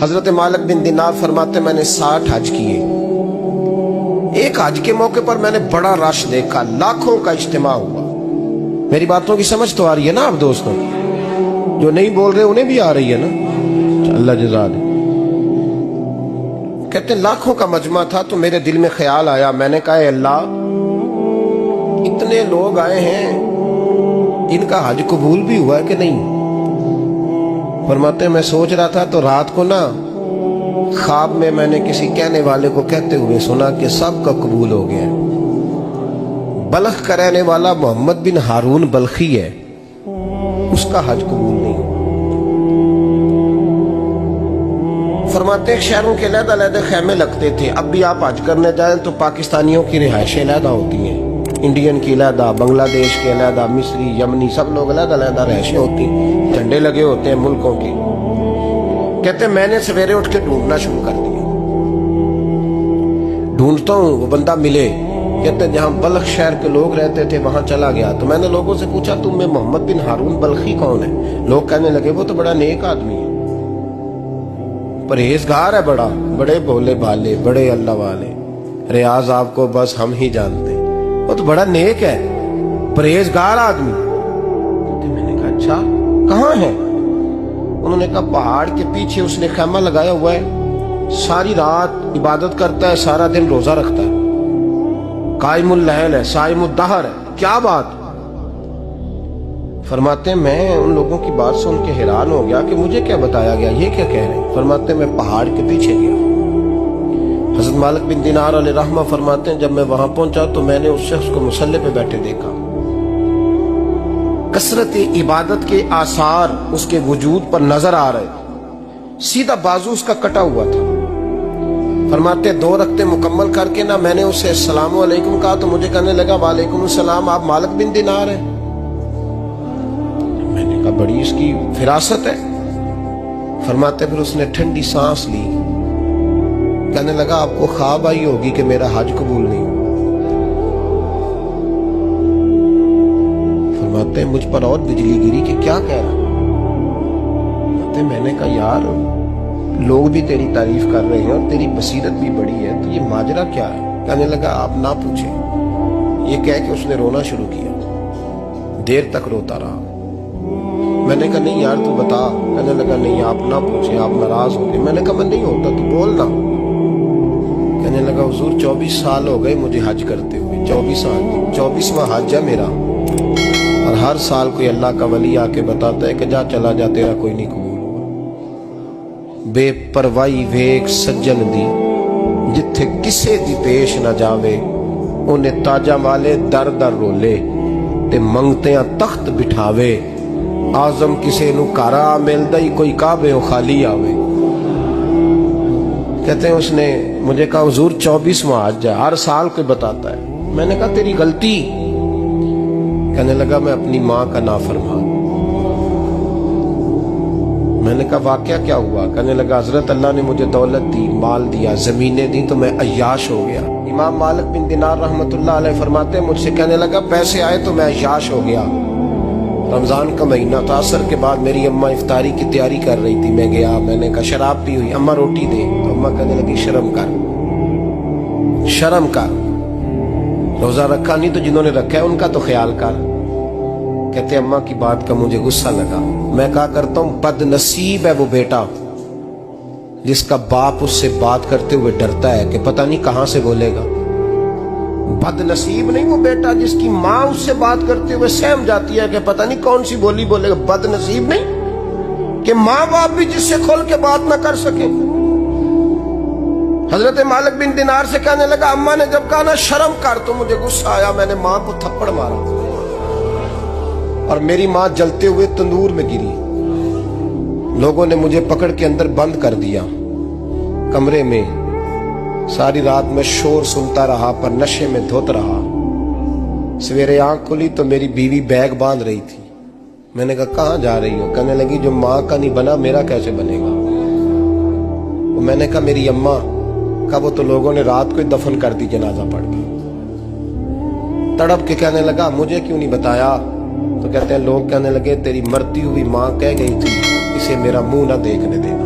حضرت مالک بن دینار فرماتے میں نے 60 حج کیے. ایک حج کے موقع پر میں نے بڑا رش دیکھا، لاکھوں کا اجتماع ہوا. میری باتوں کی سمجھ تو آ رہی ہے نا آپ دوستوں؟ جو نہیں بول رہے انہیں بھی آ رہی ہے نا؟ اللہ جزا دے. کہتے ہیں لاکھوں کا مجمع تھا تو میرے دل میں خیال آیا. میں نے کہا اے اللہ، اتنے لوگ آئے ہیں، ان کا حج قبول بھی ہوا ہے کہ نہیں؟ فرماتے ہیں میں سوچ رہا تھا تو رات کو نا خواب میں نے کسی کہنے والے کو کہتے ہوئے سنا کہ سب کا قبول ہو گیا. بلخ کا رہنے والا محمد بن ہارون بلخی ہے، اس کا حج قبول نہیں. فرماتے ہیں شہروں کے علیحدہ علیحدہ خیمے لگتے تھے. اب بھی آپ حج کرنے جائیں تو پاکستانیوں کی رہائشیں علیحدہ ہوتی ہیں، انڈین کی علیحدہ، بنگلہ دیش کے علیحدہ، مصری، یمنی، سب لوگ علیحدہ علیحدہ رہائشیں ہوتی ہیں، جھنڈے لگے ہوتے ہیں ملکوں کے. کہتے ہیں میں نے سویرے اٹھ کے ڈھونڈنا شروع کر دیا. ڈھونڈتا ہوں وہ بندہ ملے. کہتے ہیں جہاں بلخ شہر کے لوگ رہتے تھے وہاں چلا گیا تو میں نے لوگوں سے پوچھا تم میں محمد بن ہارون بلخی کون ہے؟ لوگ کہنے لگے وہ تو بڑا نیک آدمی ہے، پرہیزگار ہے، بڑے بھولے بھالے، بڑے اللہ والے. ریاض آپ کو بس ہم ہی جانتے، وہ تو بڑا نیک ہے، پرہیزگار آدمی. میں نے کہا اچھا کہاں ہے؟ انہوں نے کہا پہاڑ کے پیچھے اس نے خیمہ لگایا ہوا ہے، ساری رات عبادت کرتا ہے، سارا دن روزہ رکھتا ہے، قائم اللیل ہے، صائم الدہر ہے. کیا بات؟ فرماتے ہیں میں ان لوگوں کی بات سن کے حیران ہو گیا کہ مجھے کیا بتایا گیا، یہ کیا کہہ رہے ہیں. فرماتے ہیں میں پہاڑ کے پیچھے گیا. حضرت مالک بن دینار علیہ رحمہ فرماتے ہیں جب میں وہاں پہنچا تو میں نے اس شخص کو مصلی پہ بیٹھے دیکھا. کثرت عبادت کے آثار اس کے وجود پر نظر آ رہے. سیدھا بازو اس کا کٹا ہوا تھا. فرماتے 2 رکعتیں مکمل کر کے نا میں نے اسے السلام علیکم کہا تو مجھے کہنے لگا وعلیکم السلام، آپ مالک بن دینار ہیں؟ میں نے کہا بڑی اس کی فراست ہے. فرماتے پھر اس نے ٹھنڈی سانس لی، کہنے لگا آپ کو خواب آئی ہوگی کہ میرا حج قبول نہیں. فرماتے ہیں مجھ پر اور بجلی گری کہ کیا کہہ رہا. فرماتے میں نے کہا یار لوگ بھی تیری تعریف کر رہے ہیں اور تیری بصیرت بھی بڑی ہے، تو یہ ماجرا کیا ہے؟ کہنے لگا آپ نہ پوچھیں. یہ کہہ کے اس نے رونا شروع کیا، دیر تک روتا رہا. میں نے کہا نہیں یار تو بتا. کہنے لگا نہیں آپ نہ پوچھیں، آپ ناراض ہو گئے. میں نے کہا میں نہیں ہوتا، تو بولنا. کہنے لگا حضور 24 سال ہو گئے مجھے حج کرتے ہوئے، 24 سال، 24واں حج ہے میرا، اور ہر سال کوئی اللہ کا ولی آ کے بتاتا ہے کہ جا چلا جا تیرا کوئی نہیں قبول ہوا. بے پروائی ویک سجن دی جتھے کسے دی پیش نہ جاوے، انہیں تاجا والے در در رولے تے منگتیاں تخت بٹھاوے. آزم کسے نو کارا ملدا ہی کوئی کعبے خالی آوے. کہتے ہیں اس نے مجھے کہا حضور 24واں حج ہے، ہر سال کوئی بتاتا ہے. میں نے کہا تیری غلطی. کہنے لگا میں اپنی ماں کا نافرمان. میں نے کہا واقعہ کیا ہوا؟ کہنے لگا حضرت اللہ نے مجھے دولت دی، مال دیا، زمینیں دی تو میں عیاش ہو گیا. امام مالک بن دینار رحمت اللہ علیہ فرماتے ہیں مجھ سے کہنے لگا پیسے آئے تو میں عیاش ہو گیا. رمضان کا مہینہ تھا، عصر کے بعد میری اماں افطاری کی تیاری کر رہی تھی. میں گیا، میں نے کہا شراب پی ہوئی، اماں روٹی دے. تو اماں کہنے لگی شرم کر، شرم کر، روزہ رکھا نہیں تو جنہوں نے رکھا ہے ان کا تو خیال کر. کہتے اماں کی بات کا مجھے غصہ لگا. میں کہا کرتا ہوں بد نصیب ہے وہ بیٹا جس کا باپ اس سے بات کرتے ہوئے ڈرتا ہے کہ پتہ نہیں کہاں سے بولے گا. بد نصیب نہیں وہ بیٹا جس کی ماں اس سے بات کرتے ہوئے سہم جاتی ہے کہ پتہ نہیں کون سی بولی بولے گا. بد نصیب نہیں کہ ماں باپ بھی جس سے کھول کے بات نہ کر سکے. حضرت مالک بن دینار سے کہنے لگا اماں نے جب کہا نا شرم کر تو مجھے غصہ آیا، میں نے ماں کو تھپڑ مارا اور میری ماں جلتے ہوئے تندور میں گری. لوگوں نے مجھے پکڑ کے اندر بند کر دیا کمرے میں. ساری رات میں شور سنتا رہا پر نشے میں دھوت رہا. سویرے آنکھ کھلی تو میری بیوی بیگ باندھ رہی تھی. میں نے کہا کہاں جا رہی ہو؟ کہنے لگی جو ماں کا نہیں بنا میرا کیسے بنے گا. میں نے کہا میری اماں کا وہ تو لوگوں نے رات کو ہی دفن کر دی جنازہ پڑھ کے. تڑپ کے کہنے لگا مجھے کیوں نہیں بتایا؟ تو کہتے ہیں لوگ کہنے لگے تیری مرتی ہوئی ماں کہہ گئی تھی اسے میرا منہ نہ دیکھنے دینا.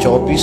24